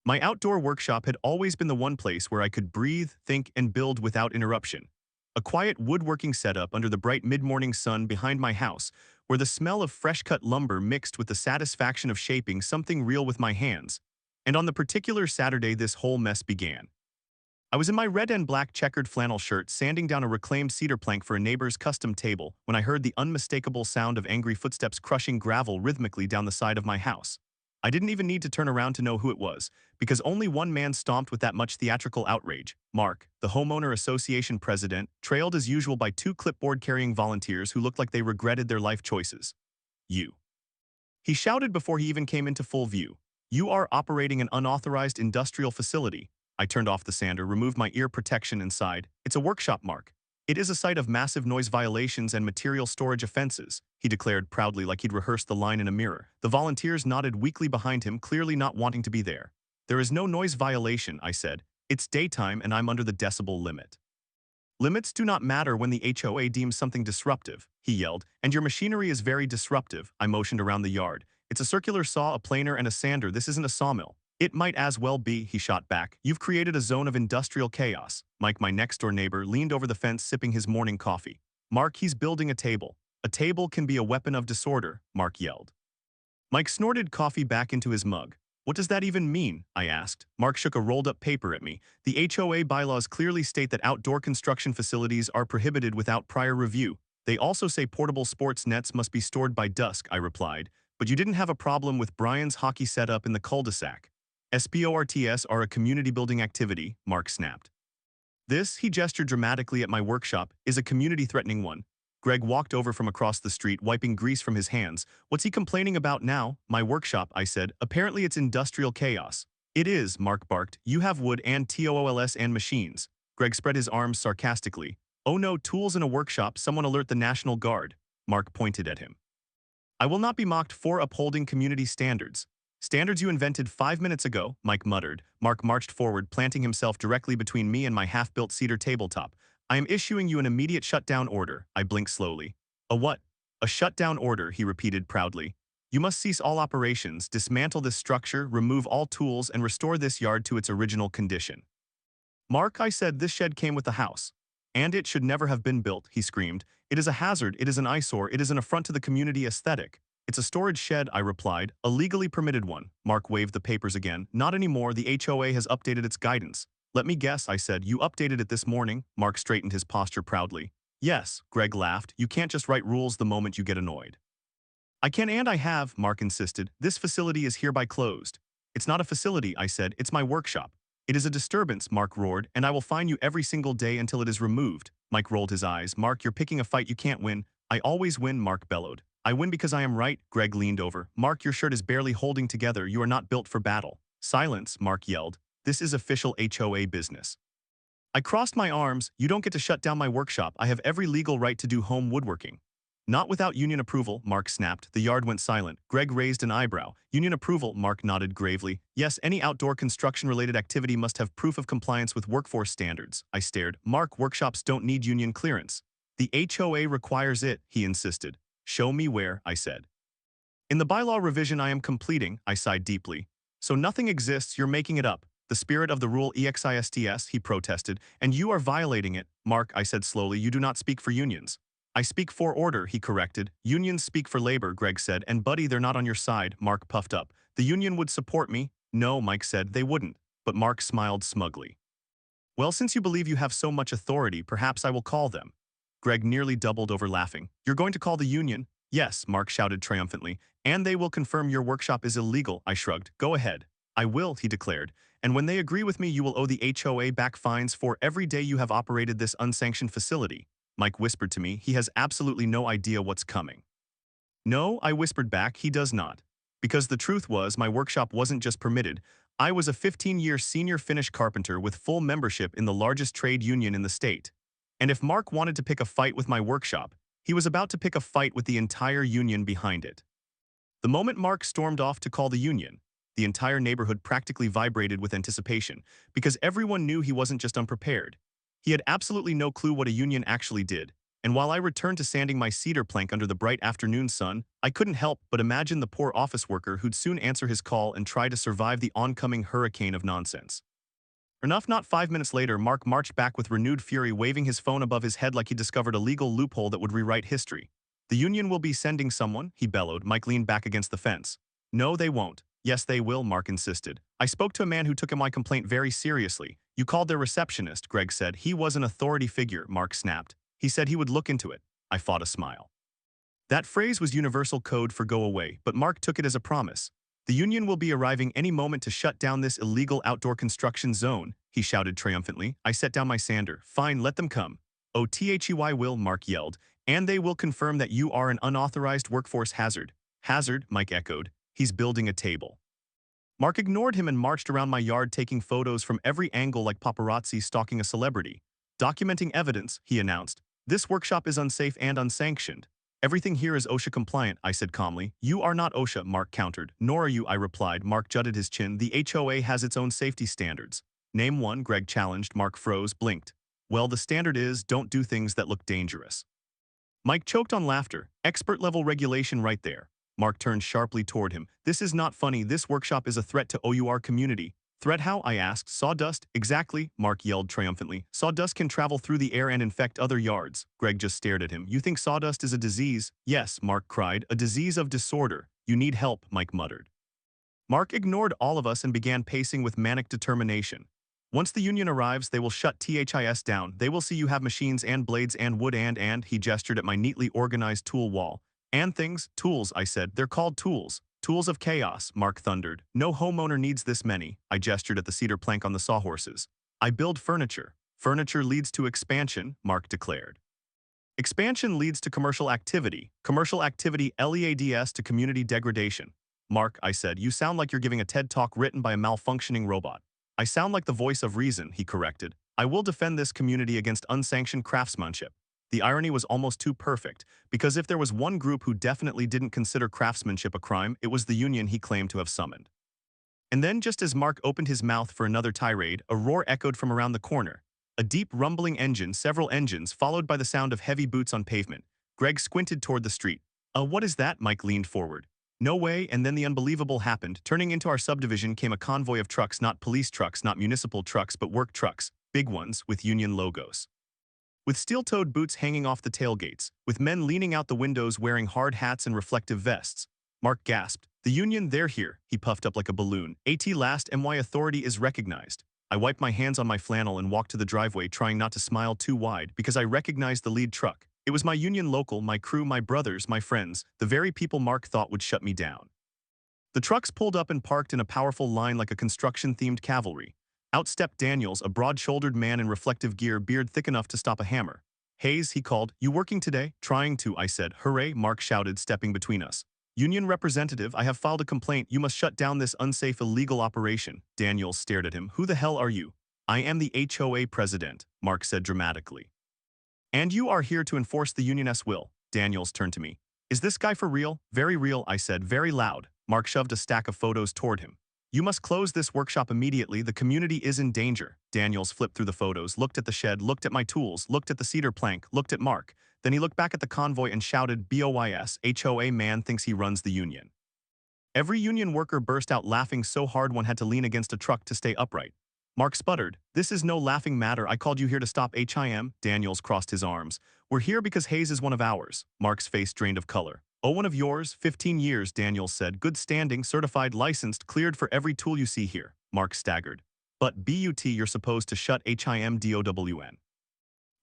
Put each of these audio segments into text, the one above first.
My outdoor workshop had always been the one place where I could breathe, think, and build without interruption. A quiet woodworking setup under the bright mid-morning sun behind my house, where the smell of fresh-cut lumber mixed with the satisfaction of shaping something real with my hands. And on the particular Saturday this whole mess began. I was in my red and black checkered flannel shirt sanding down a reclaimed cedar plank for a neighbor's custom table when I heard the unmistakable sound of angry footsteps crushing gravel rhythmically down the side of my house. I didn't even need to turn around to know who it was, because only one man stomped with that much theatrical outrage. Mark, the Homeowner Association president, trailed as usual by two clipboard-carrying volunteers who looked like they regretted their life choices. You. He shouted before he even came into full view. You are operating an unauthorized industrial facility. I turned off the sander, removed my ear protection and sighed. It's a workshop, Mark. It is a site of massive noise violations and material storage offenses, he declared proudly like he'd rehearsed the line in a mirror. The volunteers nodded weakly behind him, clearly not wanting to be there. There is no noise violation, I said. It's daytime and I'm under the decibel limit. Limits do not matter when the HOA deems something disruptive, he yelled, and your machinery is very disruptive. I motioned around the yard. It's a circular saw, a planer, and a sander. This isn't a sawmill. It might as well be, he shot back. You've created a zone of industrial chaos. Mike, my next-door neighbor, leaned over the fence sipping his morning coffee. Mark, he's building a table. A table can be a weapon of disorder, Mark yelled. Mike snorted coffee back into his mug. What does that even mean? I asked. Mark shook a rolled-up paper at me. The HOA bylaws clearly state that outdoor construction facilities are prohibited without prior review. They also say portable sports nets must be stored by dusk, I replied. But you didn't have a problem with Brian's hockey setup in the cul-de-sac. SPORTS are a community-building activity, Mark snapped. This, he gestured dramatically at my workshop, is a community-threatening one. Greg walked over from across the street, wiping grease from his hands. What's he complaining about now? My workshop, I said. Apparently it's industrial chaos. It is, Mark barked. You have wood and tools and machines. Greg spread his arms sarcastically. Oh no, tools in a workshop, someone alert the National Guard. Mark pointed at him. I will not be mocked for upholding community standards. Standards you invented 5 minutes ago, Mike muttered. Mark marched forward, planting himself directly between me and my half-built cedar tabletop. I am issuing you an immediate shutdown order, I blinked slowly. A what? A shutdown order, he repeated proudly. You must cease all operations, dismantle this structure, remove all tools, and restore this yard to its original condition. Mark, I said, this shed came with the house. And it should never have been built, he screamed. It is a hazard, it is an eyesore, it is an affront to the community aesthetic. It's a storage shed, I replied, a legally permitted one. Mark waved the papers again. Not anymore, the HOA has updated its guidance. Let me guess, I said, you updated it this morning? Mark straightened his posture proudly. Yes, Greg laughed. You can't just write rules the moment you get annoyed. I can and I have, Mark insisted. This facility is hereby closed. It's not a facility, I said, it's my workshop. It is a disturbance, Mark roared, and I will fine you every single day until it is removed. Mike rolled his eyes. Mark, you're picking a fight you can't win. I always win, Mark bellowed. I win because I am right, Greg leaned over. Mark, your shirt is barely holding together. You are not built for battle. Silence, Mark yelled. This is official HOA business. I crossed my arms. You don't get to shut down my workshop. I have every legal right to do home woodworking. Not without union approval, Mark snapped. The yard went silent. Greg raised an eyebrow. Union approval, Mark nodded gravely. Yes, any outdoor construction-related activity must have proof of compliance with workforce standards. I stared. Mark, workshops don't need union clearance. The HOA requires it, he insisted. Show me where, I said. In the bylaw revision I am completing, I sighed deeply. So nothing exists, you're making it up. The spirit of the rule exists, he protested, and you are violating it. Mark, I said slowly, you do not speak for unions. I speak for order, he corrected. Unions speak for labor, Greg said, and buddy, they're not on your side, Mark puffed up. The union would support me. No, Mike said, they wouldn't. But Mark smiled smugly. Well, since you believe you have so much authority, perhaps I will call them. Greg nearly doubled over laughing. You're going to call the union? Yes, Mark shouted triumphantly. And they will confirm your workshop is illegal, I shrugged. Go ahead. I will, he declared. And when they agree with me, you will owe the HOA back fines for every day you have operated this unsanctioned facility. Mike whispered to me, he has absolutely no idea what's coming. No, I whispered back, he does not. Because the truth was, my workshop wasn't just permitted. I was a 15-year senior finish carpenter with full membership in the largest trade union in the state. And if Mark wanted to pick a fight with my workshop, he was about to pick a fight with the entire union behind it. The moment Mark stormed off to call the union, the entire neighborhood practically vibrated with anticipation, because everyone knew he wasn't just unprepared. He had absolutely no clue what a union actually did. And while I returned to sanding my cedar plank under the bright afternoon sun, I couldn't help but imagine the poor office worker who'd soon answer his call and try to survive the oncoming hurricane of nonsense. Enough, not 5 minutes later, Mark marched back with renewed fury, waving his phone above his head like he discovered a legal loophole that would rewrite history. The union will be sending someone, he bellowed. Mike leaned back against the fence. No, they won't. Yes, they will, Mark insisted. I spoke to a man who took my complaint very seriously. You called their receptionist, Greg said. He was an authority figure, Mark snapped. He said he would look into it. I fought a smile. That phrase was universal code for go away, but Mark took it as a promise. The union will be arriving any moment to shut down this illegal outdoor construction zone, he shouted triumphantly. I set down my sander. Fine, let them come. Oh, THEY will, Mark yelled, and they will confirm that you are an unauthorized workforce hazard. Hazard, Mike echoed. He's building a table. Mark ignored him and marched around my yard taking photos from every angle like paparazzi stalking a celebrity. Documenting evidence, he announced. This workshop is unsafe and unsanctioned. Everything here is OSHA compliant, I said calmly. You are not OSHA, Mark countered. Nor are you, I replied. Mark jutted his chin. The HOA has its own safety standards. Name one, Greg challenged. Mark froze, blinked. Well, the standard is, don't do things that look dangerous. Mike choked on laughter. Expert-level regulation right there. Mark turned sharply toward him. This is not funny. This workshop is a threat to OUR community. Threat how? I asked. Sawdust? Exactly, Mark yelled triumphantly. Sawdust can travel through the air and infect other yards. Greg just stared at him. You think sawdust is a disease? Yes, Mark cried. A disease of disorder. You need help, Mike muttered. Mark ignored all of us and began pacing with manic determination. Once the union arrives, they will shut THIS down. They will see you have machines and blades and wood and, he gestured at my neatly organized tool wall. And things, tools, I said. They're called tools. Tools of chaos, Mark thundered. No homeowner needs this many, I gestured at the cedar plank on the sawhorses. I build furniture. Furniture leads to expansion, Mark declared. Expansion leads to commercial activity. Commercial activity leads to community degradation. Mark, I said, you sound like you're giving a TED talk written by a malfunctioning robot. I sound like the voice of reason, he corrected. I will defend this community against unsanctioned craftsmanship. The irony was almost too perfect, because if there was one group who definitely didn't consider craftsmanship a crime, it was the union he claimed to have summoned. And then, just as Mark opened his mouth for another tirade, a roar echoed from around the corner. A deep, rumbling engine, several engines, followed by the sound of heavy boots on pavement. Greg squinted toward the street. What is that? Mike leaned forward. No way, and then the unbelievable happened. Turning into our subdivision came a convoy of trucks, not police trucks, not municipal trucks, but work trucks, big ones, with union logos. With steel-toed boots hanging off the tailgates, with men leaning out the windows wearing hard hats and reflective vests. Mark gasped. The union, they're here, he puffed up like a balloon. At last, MY authority is recognized. I wiped my hands on my flannel and walked to the driveway, trying not to smile too wide, because I recognized the lead truck. It was my union local, my crew, my brothers, my friends, the very people Mark thought would shut me down. The trucks pulled up and parked in a powerful line like a construction-themed cavalry. Out stepped Daniels, a broad-shouldered man in reflective gear, beard thick enough to stop a hammer. Hayes, he called. You working today? Trying to, I said. Hooray, Mark shouted, stepping between us. Union representative, I have filed a complaint. You must shut down this unsafe, illegal operation. Daniels stared at him. Who the hell are you? I am the HOA president, Mark said dramatically. And you are here to enforce the union's will. Daniels turned to me. Is this guy for real? Very real, I said, very loud. Mark shoved a stack of photos toward him. You must close this workshop immediately. The community is in danger. Daniels flipped through the photos, looked at the shed, looked at my tools, looked at the cedar plank, looked at Mark. Then he looked back at the convoy and shouted, BOIS, HOA man thinks he runs the union. Every union worker burst out laughing so hard one had to lean against a truck to stay upright. Mark sputtered, this is no laughing matter. I called you here to stop HIM. Daniels crossed his arms. We're here because Hayes is one of ours. Mark's face drained of color. Oh, one of yours? 15 years, Daniels said. Good standing, certified, licensed, cleared for every tool you see here. Mark staggered. But BUT, you're supposed to shut HIMDOWN.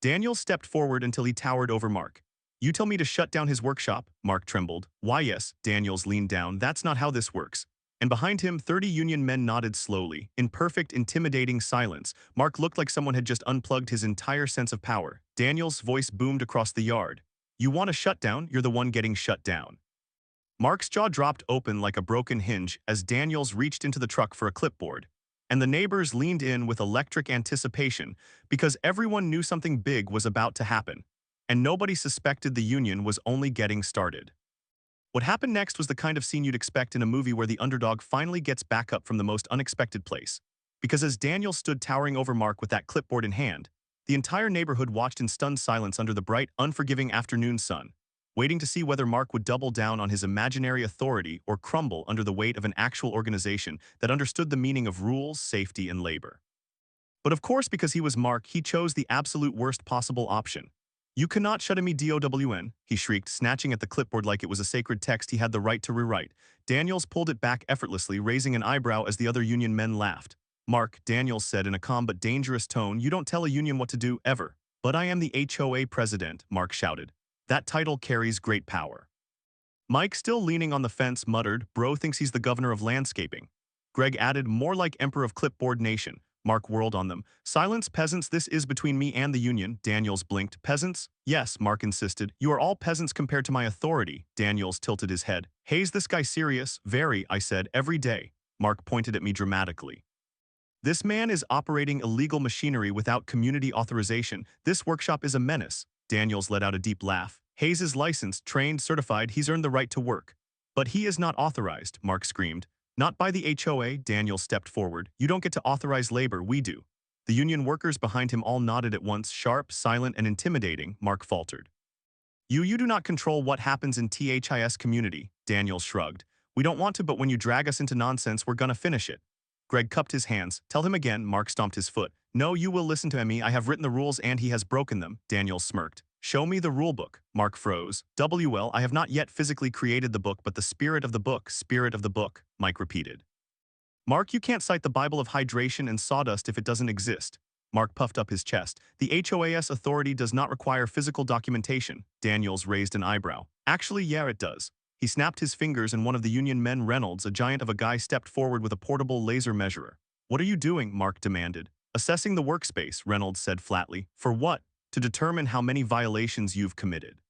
Daniels stepped forward until he towered over Mark. You tell me to shut down his workshop? Mark trembled. Why yes, Daniels leaned down. That's not how this works. And behind him, 30 union men nodded slowly. In perfect, intimidating silence, Mark looked like someone had just unplugged his entire sense of power. Daniels' voice boomed across the yard. You want a shutdown? You're the one getting shut down. Mark's jaw dropped open like a broken hinge as Daniels reached into the truck for a clipboard. And the neighbors leaned in with electric anticipation because everyone knew something big was about to happen. And nobody suspected the union was only getting started. What happened next was the kind of scene you'd expect in a movie where the underdog finally gets back up from the most unexpected place. Because as Daniel stood towering over Mark with that clipboard in hand, The entire neighborhood watched in stunned silence under the bright, unforgiving afternoon sun, waiting to see whether Mark would double down on his imaginary authority or crumble under the weight of an actual organization that understood the meaning of rules, safety, and labor. But of course, because he was Mark, he chose the absolute worst possible option. "You cannot shut me down," he shrieked, snatching at the clipboard like it was a sacred text he had the right to rewrite. Daniels pulled it back effortlessly, raising an eyebrow as the other union men laughed. "Mark," Daniels said in a calm but dangerous tone, "you don't tell a union what to do, ever." "But I am the HOA president," Mark shouted. "That title carries great power." Mike, still leaning on the fence, muttered, "Bro thinks he's the governor of landscaping." Greg added, "More like emperor of clipboard nation." Mark whirled on them. "Silence, peasants, this is between me and the union." Daniels blinked. "Peasants?" "Yes," Mark insisted. "You are all peasants compared to my authority." Daniels tilted his head. "Hey, is this guy serious?" "Very," I said, "every day." Mark pointed at me dramatically. "This man is operating illegal machinery without community authorization. This workshop is a menace." Daniels let out a deep laugh. "Hayes is licensed, trained, certified. He's earned the right to work." "But he is not authorized," Mark screamed. "Not by the HOA," Daniels stepped forward. "You don't get to authorize labor, we do." The union workers behind him all nodded at once, sharp, silent, and intimidating. Mark faltered. You do not control what happens in THIS community," Daniels shrugged. "We don't want to, but when you drag us into nonsense, we're gonna finish it." Greg cupped his hands. "Tell him again," Mark stomped his foot. "No, you will listen to me. I have written the rules and he has broken them." Daniels smirked. "Show me the rulebook." Mark froze. "WL, I have not yet physically created the book, but the spirit of the book, Mike repeated. "Mark, you can't cite the Bible of hydration and sawdust if it doesn't exist." Mark puffed up his chest. "The HOAS authority does not require physical documentation." Daniels raised an eyebrow. "Actually, yeah, it does." He snapped his fingers and one of the union men, Reynolds, a giant of a guy, stepped forward with a portable laser measurer. "What are you doing?" Mark demanded. "Assessing the workspace," Reynolds said flatly. "For what?" "To determine how many violations you've committed."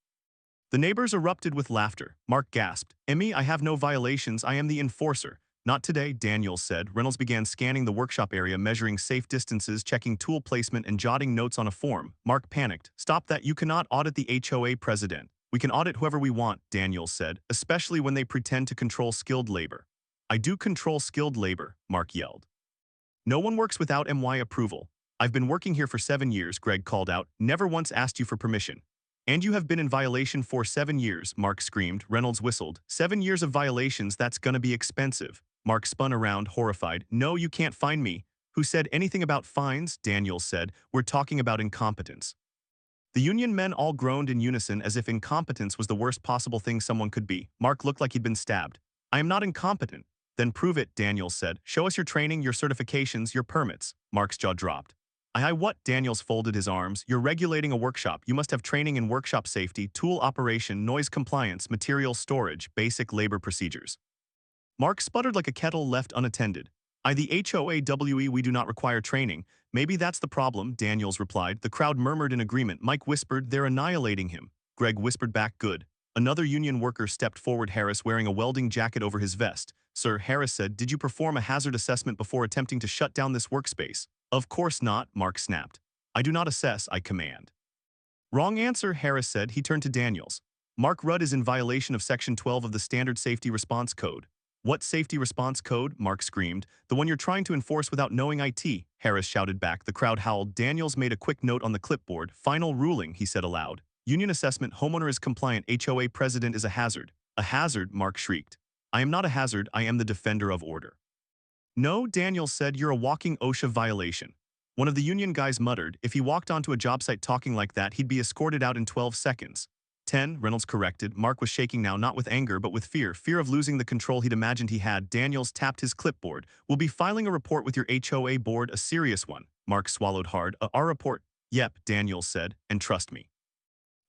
The neighbors erupted with laughter. Mark gasped. "Emmy, I have no violations. I am the enforcer." "Not today," Daniels said. Reynolds began scanning the workshop area, measuring safe distances, checking tool placement, and jotting notes on a form. Mark panicked. "Stop that. You cannot audit the HOA president." "We can audit whoever we want," Daniels said, "especially when they pretend to control skilled labor." "I do control skilled labor," Mark yelled. "No one works without MY approval." "I've been working here for 7 years," Greg called out. "Never once asked you for permission." "And you have been in violation for 7 years," Mark screamed. Reynolds whistled. "7 years of violations, that's gonna be expensive." Mark spun around, horrified. "No, you can't fine me." "Who said anything about fines?" Daniels said. "We're talking about incompetence." The union men all groaned in unison as if incompetence was the worst possible thing someone could be. Mark looked like he'd been stabbed. "I am not incompetent." "Then prove it," Daniels said. "Show us your training, your certifications, your permits." Mark's jaw dropped. "I what?" Daniels folded his arms. "You're regulating a workshop. You must have training in workshop safety, tool operation, noise compliance, material storage, basic labor procedures." Mark sputtered like a kettle left unattended. "I the HOAWE, we do not require training." "Maybe that's the problem," Daniels replied. The crowd murmured in agreement. Mike whispered, "They're annihilating him." Greg whispered back, "Good." Another union worker stepped forward, Harris, wearing a welding jacket over his vest. "Sir," Harris said, "did you perform a hazard assessment before attempting to shut down this workspace?" "Of course not," Mark snapped. "I do not assess, I command." "Wrong answer," Harris said. He turned to Daniels. "Mark Rudd is in violation of Section 12 of the Standard Safety Response Code." "What safety response code?" Mark screamed. "The one you're trying to enforce without knowing IT," Harris shouted back. The crowd howled. Daniels made a quick note on the clipboard. "Final ruling," he said aloud. "Union assessment, homeowner is compliant, HOA president is a hazard." "A hazard?" Mark shrieked. "I am not a hazard, I am the defender of order." "No," Daniels said, "you're a walking OSHA violation." One of the union guys muttered, "If he walked onto a job site talking like that, he'd be escorted out in 12 seconds. 10, Reynolds corrected. Mark was shaking now, not with anger, but with fear of losing the control he'd imagined he had. Daniels tapped his clipboard. "We'll be filing a report with your HOA board, a serious one." Mark swallowed hard. Our report?" "Yep," Daniels said, "and trust me.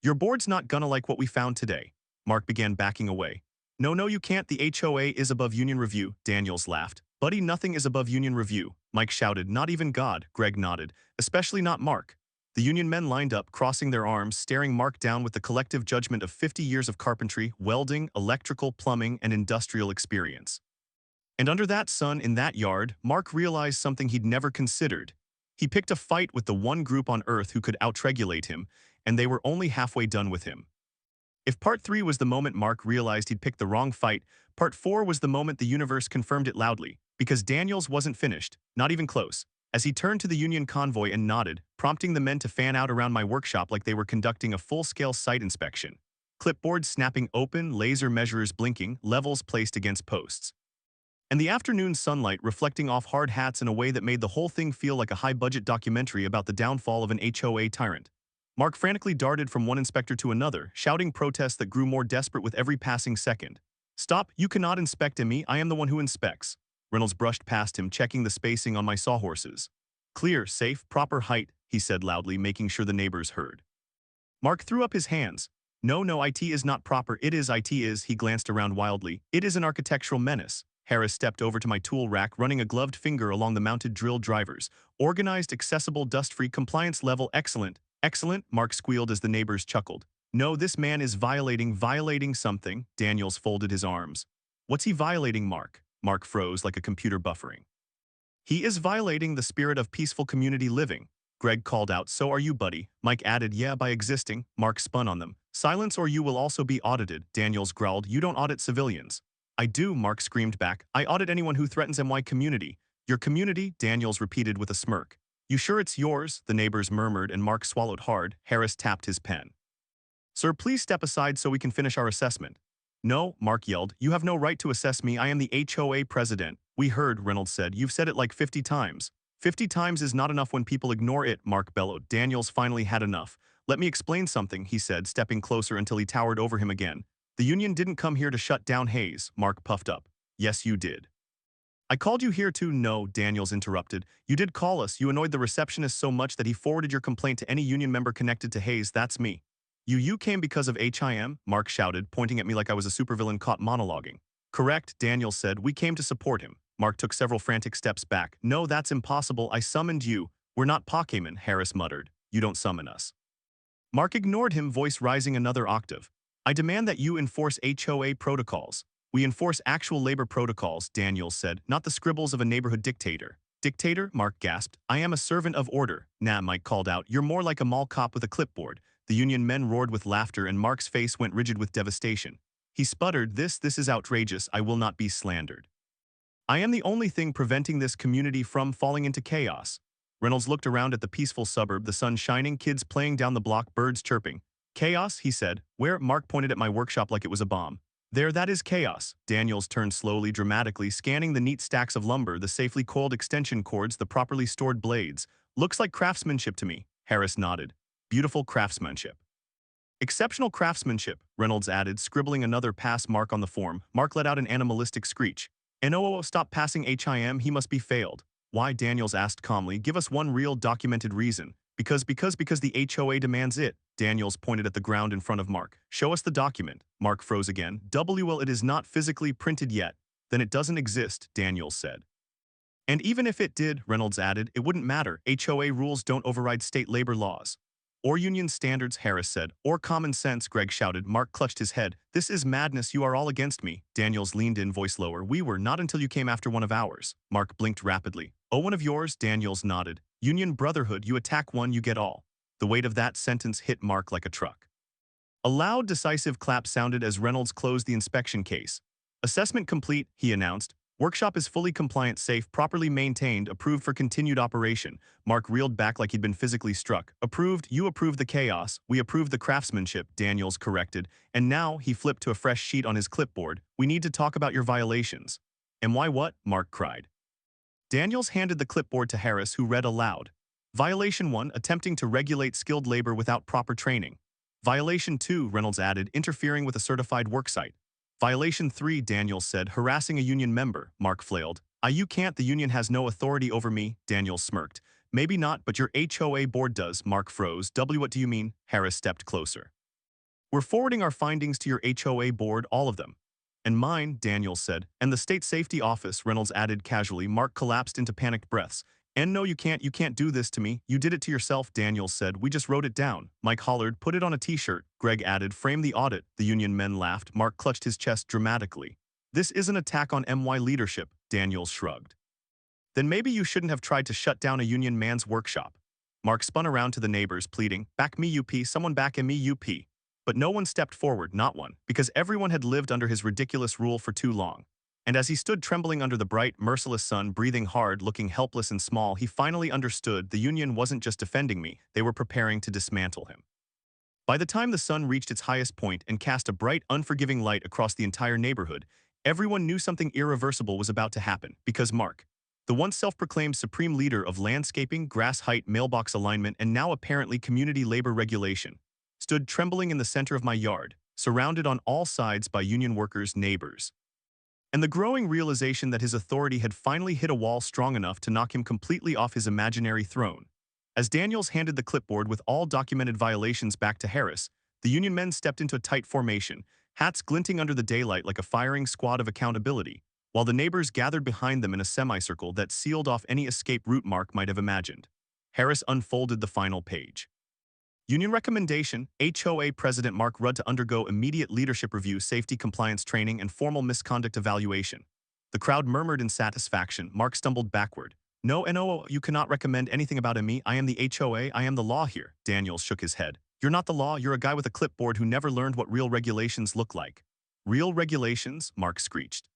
Your board's not gonna like what we found today." Mark began backing away. No, you can't. The HOA is above union review," Daniels laughed. "Buddy, nothing is above union review," Mike shouted. "Not even God," Greg nodded. "Especially not Mark." The union men lined up, crossing their arms, staring Mark down with the collective judgment of 50 years of carpentry, welding, electrical, plumbing, and industrial experience. And under that sun, in that yard, Mark realized something he'd never considered. He picked a fight with the one group on Earth who could outregulate him, and they were only halfway done with him. If Part 3 was the moment Mark realized he'd picked the wrong fight, Part 4 was the moment the universe confirmed it loudly, because Daniels wasn't finished, not even close. as he turned to the Union convoy and nodded, prompting the men to fan out around my workshop like they were conducting a full-scale site inspection. Clipboards snapping open, laser measurers blinking, levels placed against posts. And the afternoon sunlight reflecting off hard hats in a way that made the whole thing feel like a high-budget documentary about the downfall of an HOA tyrant. Mark frantically darted from one inspector to another, shouting protests that grew more desperate with every passing second. "Stop, you cannot inspect me, I am the one who inspects." Reynolds brushed past him, checking the spacing on my sawhorses. "Clear, safe, proper height," he said loudly, making sure the neighbors heard. Mark threw up his hands. No, IT is not proper, IT is," he glanced around wildly. "It is an architectural menace." Harris stepped over to my tool rack, running a gloved finger along the mounted drill drivers. "Organized, accessible, dust-free, compliance level, excellent." "Excellent," Mark squealed as the neighbors chuckled. "No, this man is violating something." Daniels folded his arms. "What's he violating, Mark?" Mark froze like a computer buffering. "He is violating the spirit of peaceful community living." Greg called out, "So are you, buddy." Mike added, "Yeah, by existing." Mark spun on them. "Silence or you will also be audited." Daniels growled, "You don't audit civilians." "I do," Mark screamed back. "I audit anyone who threatens my community." "Your community?" Daniels repeated with a smirk. "You sure it's yours?" the neighbors murmured, and Mark swallowed hard. Harris tapped his pen. "Sir, please step aside so we can finish our assessment." "No," Mark yelled. "You have no right to assess me. I am the HOA president." "We heard," Reynolds said. "You've said it like 50 times." 50 times is not enough when people ignore it," Mark bellowed. Daniels finally had enough. "Let me explain something," he said, stepping closer until he towered over him again. "The union didn't come here to shut down Hayes," Mark puffed up. "Yes, you did." "I called you here to—" "No," Daniels interrupted. "You did call us. You annoyed the receptionist so much that he forwarded your complaint to any union member connected to Hayes. That's me." You came because of HIM?" Mark shouted, pointing at me like I was a supervillain caught monologuing. "Correct," Daniels said. "We came to support him." Mark took several frantic steps back. "No, that's impossible. I summoned you." "We're not Pokemon," Harris muttered. "You don't summon us." Mark ignored him, voice rising another octave. "I demand that you enforce HOA protocols." "We enforce actual labor protocols," Daniels said, "not the scribbles of a neighborhood dictator." "Dictator?" Mark gasped. "I am a servant of order." "Nah," Mike called out. "You're more like a mall cop with a clipboard." The union men roared with laughter, and Mark's face went rigid with devastation. He sputtered, This is outrageous. I will not be slandered. I am the only thing preventing this community from falling into chaos." Reynolds looked around at the peaceful suburb, the sun shining, kids playing down the block, birds chirping. "Chaos?" he said. "Where?" Mark pointed at my workshop like it was a bomb. "There, that is chaos." Daniels turned slowly, dramatically, scanning the neat stacks of lumber, the safely coiled extension cords, the properly stored blades. "Looks like craftsmanship to me." Harris nodded. "Beautiful craftsmanship." "Exceptional craftsmanship," Reynolds added, scribbling another pass mark on the form. Mark let out an animalistic screech. "No, stop passing HIM, he must be failed." "Why?" Daniels asked calmly. "Give us one real documented reason." Because the HOA demands it." Daniels pointed at the ground in front of Mark. "Show us the document." Mark froze again. "Well, it is not physically printed yet." "Then it doesn't exist," Daniels said. "And even if it did," Reynolds added, "it wouldn't matter. HOA rules don't override state labor laws." "Or union standards," Harris said. "Or common sense," Greg shouted. Mark clutched his head. "This is madness. You are all against me." Daniels leaned in, voice lower. "We were not until you came after one of ours." Mark blinked rapidly. "Oh, one of yours?" Daniels nodded. "Union brotherhood. You attack one, you get all." The weight of that sentence hit Mark like a truck. A loud, decisive clap sounded as Reynolds closed the inspection case. "Assessment complete," he announced. "Workshop is fully compliant, safe, properly maintained, approved for continued operation." Mark reeled back like he'd been physically struck. "Approved, you approved the chaos, we approved the craftsmanship," Daniels corrected. "And now," he flipped to a fresh sheet on his clipboard, "we need to talk about your violations." "And why what?" Mark cried. Daniels handed the clipboard to Harris, who read aloud. "Violation 1, attempting to regulate skilled labor without proper training." "Violation 2, Reynolds added, interfering with a certified worksite." "Violation 3, Daniels said, harassing a union member." Mark flailed. "You can't, the union has no authority over me," Daniels smirked. "Maybe not, but your HOA board does." Mark froze. What do you mean?" Harris stepped closer. "We're forwarding our findings to your HOA board, all of them." "And mine," Daniels said. "And the state safety office," Reynolds added casually. Mark collapsed into panicked breaths. "And no, you can't do this to me. You did it to yourself," Daniels said. "We just wrote it down." Mike hollered, "Put it on a t-shirt." Greg added, "Frame the audit." The union men laughed. Mark clutched his chest dramatically. "This is an attack on MY leadership," Daniels shrugged. "Then maybe you shouldn't have tried to shut down a union man's workshop." Mark spun around to the neighbors, pleading, "Back me, UP, someone back me, UP." But no one stepped forward, not one, because everyone had lived under his ridiculous rule for too long. And as he stood trembling under the bright, merciless sun, breathing hard, looking helpless and small, he finally understood the union wasn't just defending me, they were preparing to dismantle him. By the time the sun reached its highest point and cast a bright, unforgiving light across the entire neighborhood, everyone knew something irreversible was about to happen, because Mark, the once self-proclaimed supreme leader of landscaping, grass height, mailbox alignment, and now apparently community labor regulation, stood trembling in the center of my yard, surrounded on all sides by union workers' neighbors. And the growing realization that his authority had finally hit a wall strong enough to knock him completely off his imaginary throne. As Daniels handed the clipboard with all documented violations back to Harris, the union men stepped into a tight formation, hats glinting under the daylight like a firing squad of accountability, while the neighbors gathered behind them in a semicircle that sealed off any escape route Mark might have imagined. Harris unfolded the final page. Union recommendation, HOA President Mark Rudd to undergo immediate leadership review, safety compliance training, and formal misconduct evaluation. The crowd murmured in satisfaction. Mark stumbled backward. No, you cannot recommend anything about me. I am the HOA, I am the law here. Daniels shook his head. You're not the law, you're a guy with a clipboard who never learned what real regulations look like. Real regulations? Mark screeched.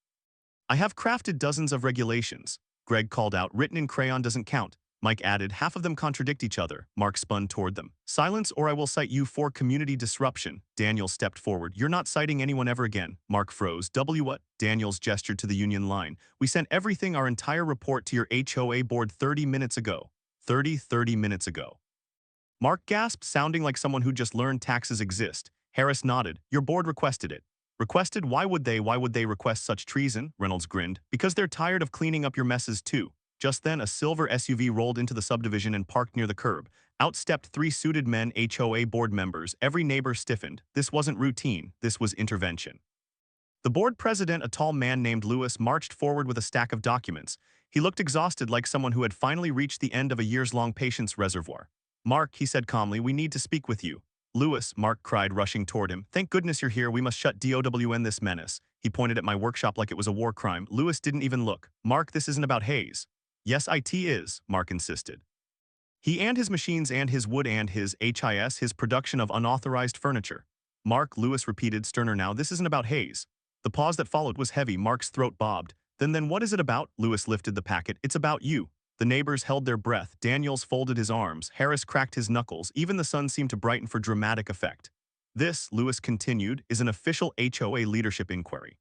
I have crafted dozens of regulations. Greg called out. Written in crayon doesn't count. Mike added. Half of them contradict each other. Mark spun toward them. Silence or I will cite you for community disruption. Daniels stepped forward. You're not citing anyone ever again. Mark froze. What? Daniels gestured to the union line. We sent everything, our entire report to your HOA board 30 minutes ago. 30 minutes ago. Mark gasped, sounding like someone who just learned taxes exist. Harris nodded. Your board requested it. Requested? Why would they request such treason? Reynolds grinned. Because they're tired of cleaning up your messes too. Just then, a silver SUV rolled into the subdivision and parked near the curb. Out stepped 3 suited men, HOA board members. Every neighbor stiffened. This wasn't routine, this was intervention. The board president, a tall man named Lewis, marched forward with a stack of documents. He looked exhausted, like someone who had finally reached the end of a years-long patience reservoir. Mark, he said calmly, we need to speak with you. Lewis, Mark cried, rushing toward him. Thank goodness you're here, we must shut down this menace. He pointed at my workshop like it was a war crime. Lewis didn't even look. Mark, this isn't about Hayes. Yes, it is, Mark insisted. He and his machines and his wood and his his production of unauthorized furniture. Mark, Lewis repeated, sterner now, this isn't about Hayes. The pause that followed was heavy. Mark's throat bobbed. Then what is it about? Lewis lifted the packet. It's about you. The neighbors held their breath. Daniels folded his arms. Harris cracked his knuckles. Even the sun seemed to brighten for dramatic effect. This, Lewis continued, is an official HOA leadership inquiry.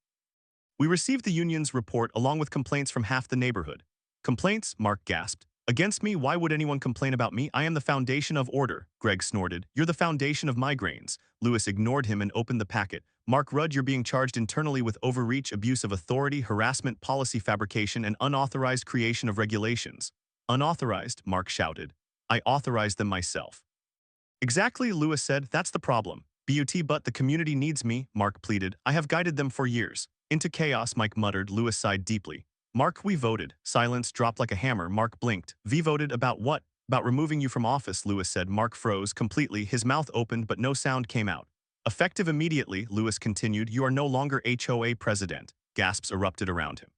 We received the union's report along with complaints from half the neighborhood. Complaints? Mark gasped. Against me? Why would anyone complain about me? I am the foundation of order, Greg snorted. You're the foundation of migraines. Lewis ignored him and opened the packet. Mark Rudd, you're being charged internally with overreach, abuse of authority, harassment, policy fabrication, and unauthorized creation of regulations. Unauthorized? Mark shouted. I authorized them myself. Exactly, Lewis said. That's the problem. But the community needs me, Mark pleaded. I have guided them for years. Into chaos, Mike muttered. Lewis sighed deeply. Mark, we voted. Silence dropped like a hammer. Mark blinked. We voted about what? About removing you from office, Lewis said. Mark froze completely. His mouth opened, but no sound came out. Effective immediately, Lewis continued, you are no longer HOA president. Gasps erupted around him.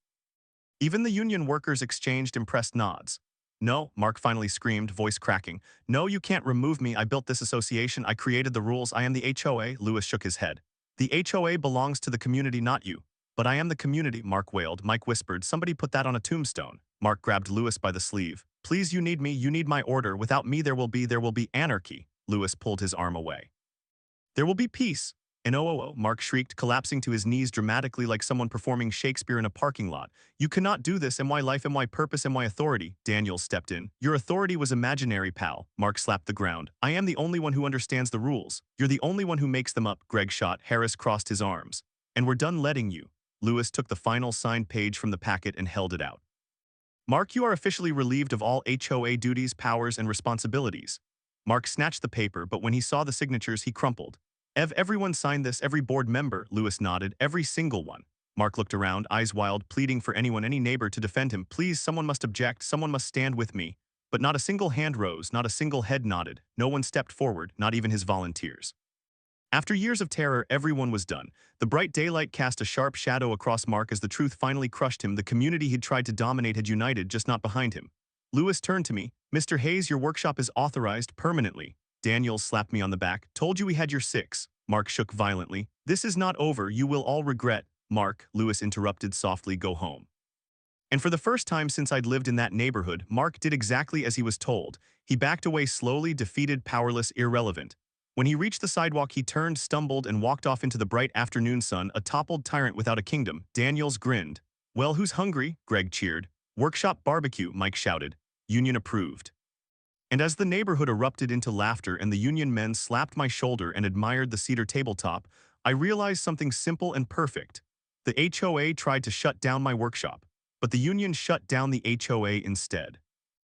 Even the union workers exchanged impressed nods. No, Mark finally screamed, voice cracking. No, you can't remove me. I built this association. I created the rules. I am the HOA. Lewis shook his head. The HOA belongs to the community, not you. But I am the community, Mark wailed. Mike whispered, somebody put that on a tombstone. Mark grabbed Lewis by the sleeve. Please, you need me, you need my order. Without me there will be anarchy. Lewis pulled his arm away. There will be peace. And Mark shrieked, collapsing to his knees dramatically like someone performing Shakespeare in a parking lot. You cannot do this, and my life and my purpose and my authority. Daniels stepped in. Your authority was imaginary, pal. Mark slapped the ground. I am the only one who understands the rules. You're the only one who makes them up, Greg shot. Harris crossed his arms. And we're done letting you. Lewis took the final signed page from the packet and held it out. Mark, you are officially relieved of all HOA duties, powers, and responsibilities. Mark snatched the paper, but when he saw the signatures, he crumpled. Everyone signed this, every board member, Lewis nodded, every single one. Mark looked around, eyes wild, pleading for anyone, any neighbor to defend him. Please, someone must object, someone must stand with me. But not a single hand rose, not a single head nodded. No one stepped forward, not even his volunteers. After years of terror, everyone was done. The bright daylight cast a sharp shadow across Mark as the truth finally crushed him. The community he'd tried to dominate had united, just not behind him. Lewis turned to me. Mr. Hayes, your workshop is authorized permanently. Daniels slapped me on the back. Told you we had your 6. Mark shook violently. This is not over, you will all regret. Mark, Lewis interrupted softly, go home. And for the first time since I'd lived in that neighborhood, Mark did exactly as he was told. He backed away slowly, defeated, powerless, irrelevant. When he reached the sidewalk, he turned, stumbled, and walked off into the bright afternoon sun, a toppled tyrant without a kingdom. Daniels grinned. Well, who's hungry? Greg cheered. Workshop barbecue, Mike shouted. Union approved. And as the neighborhood erupted into laughter and the union men slapped my shoulder and admired the cedar tabletop, I realized something simple and perfect. The HOA tried to shut down my workshop, but the union shut down the HOA instead.